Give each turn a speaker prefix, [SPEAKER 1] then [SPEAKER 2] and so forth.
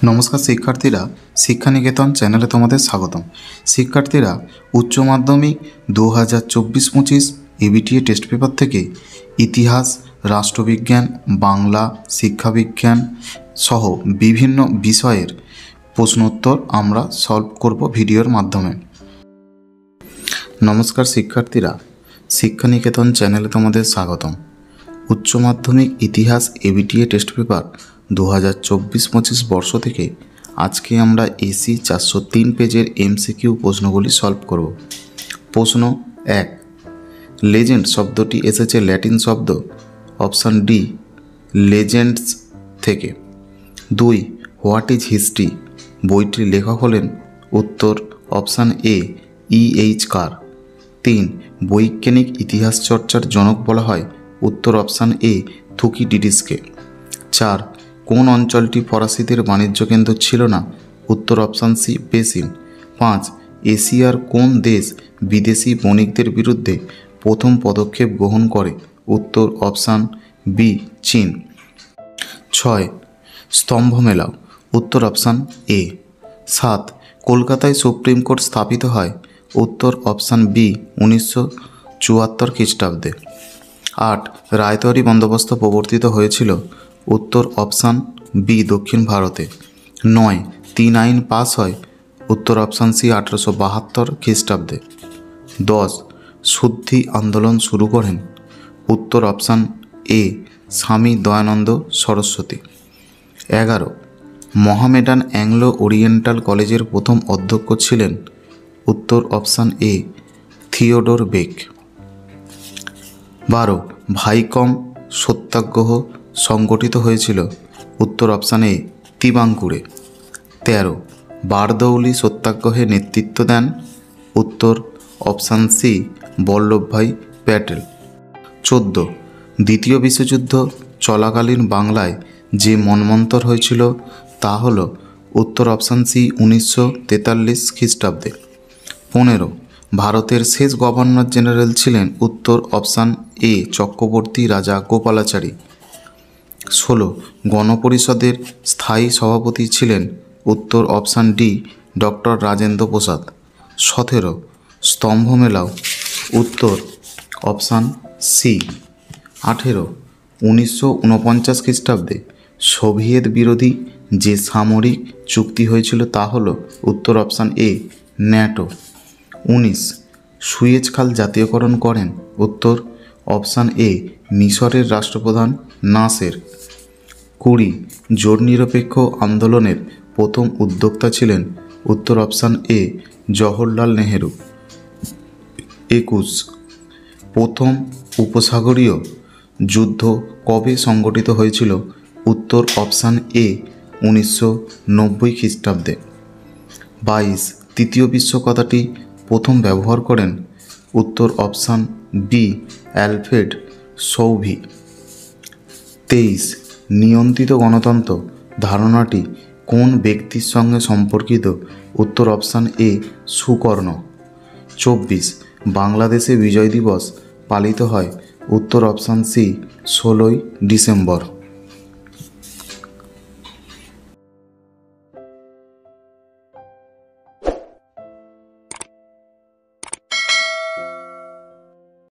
[SPEAKER 1] নমস্কার শিক্ষার্থীরা, শিক্ষা নিকেতন চ্যানেলে তোমাদের স্বাগতম। শিক্ষার্থীরা, উচ্চ মাধ্যমিক 2024-25 এবিটিএ টেস্ট পেপার থেকে ইতিহাস, রাষ্ট্রবিজ্ঞান, বাংলা, শিক্ষাবিজ্ঞান সহ বিভিন্ন বিষয়ের প্রশ্নোত্তর আমরা সলভ করব ভিডিওর মাধ্যমে। নমস্কার শিক্ষার্থীরা, শিক্ষা নিকেতন চ্যানেলে তোমাদের স্বাগতম। উচ্চ মাধ্যমিক ইতিহাস এবিটিএ টেস্ট পেপার 2024-25 বর্ষ থেকে আজকে আমরা এসি 403 পেজের এমসিকিউ প্রশ্নগুলি সলভ করব। প্রশ্ন 1, লেজেন্ড শব্দটি এসেছে ল্যাটিন শব্দ অপশান ডি লেজেন্ডস থেকে। 2, হোয়াট ইজ হিস্ট্রি বইটির লেখক হলেন উত্তর অপশান এ EH কার। 3, বৈজ্ঞানিক ইতিহাস চর্চার জনক বলা হয় উত্তর অপশান এ থুকিডিডিসকে। 4, কোন অঞ্চলটি ফরাসিদের বাণিজ্য কেন্দ্র ছিল না উত্তর অপশান সি বেসিন। 5, এশিয়ার কোন দেশ বিদেশি বণিকদের বিরুদ্ধে প্রথম পদক্ষেপ গ্রহণ করে উত্তর অপশান বি চীন। 6, স্তম্ভ মেলাও উত্তর অপশান এ। 7, কলকাতায় সুপ্রিম কোর্ট স্থাপিত হয় উত্তর অপশান বি 1974 খ্রিস্টাব্দে। 8, রায়তওয়ারি বন্দোবস্ত প্রবর্তিত হয়েছিল উত্তর অপশান বি দক্ষিণ ভারতে। 9, 3 আইন পাস হয় উত্তর অপশান সি 1872 খ্রিস্টাব্দে। 10, শুদ্ধি আন্দোলন শুরু করেন উত্তর option A Swami Dayanand Saraswati. 11, Mohammedan Anglo Oriental কলেজের প্রথম অধ্যক্ষ ছিলেন উত্তর option A Theodore Beck. 12, Vaikom Satyagraha সংগঠিত হয়েছিল উত্তর অপশান এ তিবাঙ্কুরে। 13, বারদৌলি সত্যাগ্রহে নেতৃত্ব দেন উত্তর অপশান সি বল্লভভাই প্যাটেল। 14, দ্বিতীয় বিশ্বযুদ্ধ চলাকালীন বাংলায় যে মন্বন্তর হয়েছিল তা হল উত্তর অপশান সি 1943 খ্রিস্টাব্দে। 15, ভারতের শেষ গভর্নর জেনারেল ছিলেন উত্তর অপশান এ চক্রবর্তী রাজা গোপালাচারী। 16, গণপরিষদের স্থায়ী সভাপতি ছিলেন উত্তর option D doctor Rajendra Prasad. 17, স্তম্ভ মেলাও উত্তর অপশান সি। 18, 1949 খ্রিস্টাব্দে সোভিয়েত বিরোধী যে সামরিক চুক্তি হয়েছিল তা হল উত্তর অপশান এ ন্যাটো। 19, সুয়েজ খাল জাতীয়করণ করেন উত্তর অপশান এ মিশরের রাষ্ট্রপ্রধান নাসের। 20, জোট নিরপেক্ষ আন্দোলনের প্রথম উদ্যোক্তা ছিলেন উত্তর অপশান এ জওহরলাল নেহেরু। 21, প্রথম উপসাগরীয় যুদ্ধ কবে সংগঠিত হয়েছিল উত্তর অপশান এ 1990 খ্রিস্টাব্দে। 22, তৃতীয় বিশ্ব কথাটি প্রথম ব্যবহার করেন উত্তর অপশান বি অ্যালফ্রেড সৌভি। 23, নিয়ন্ত্রিত গণতন্ত্র ধারণাটি কোন ব্যক্তির সঙ্গে সম্পর্কিত উত্তর অপশান এ সুকর্ণ। 24, বাংলাদেশে বিজয় দিবস পালিত হয় উত্তর অপশান সি 16ই ডিসেম্বর।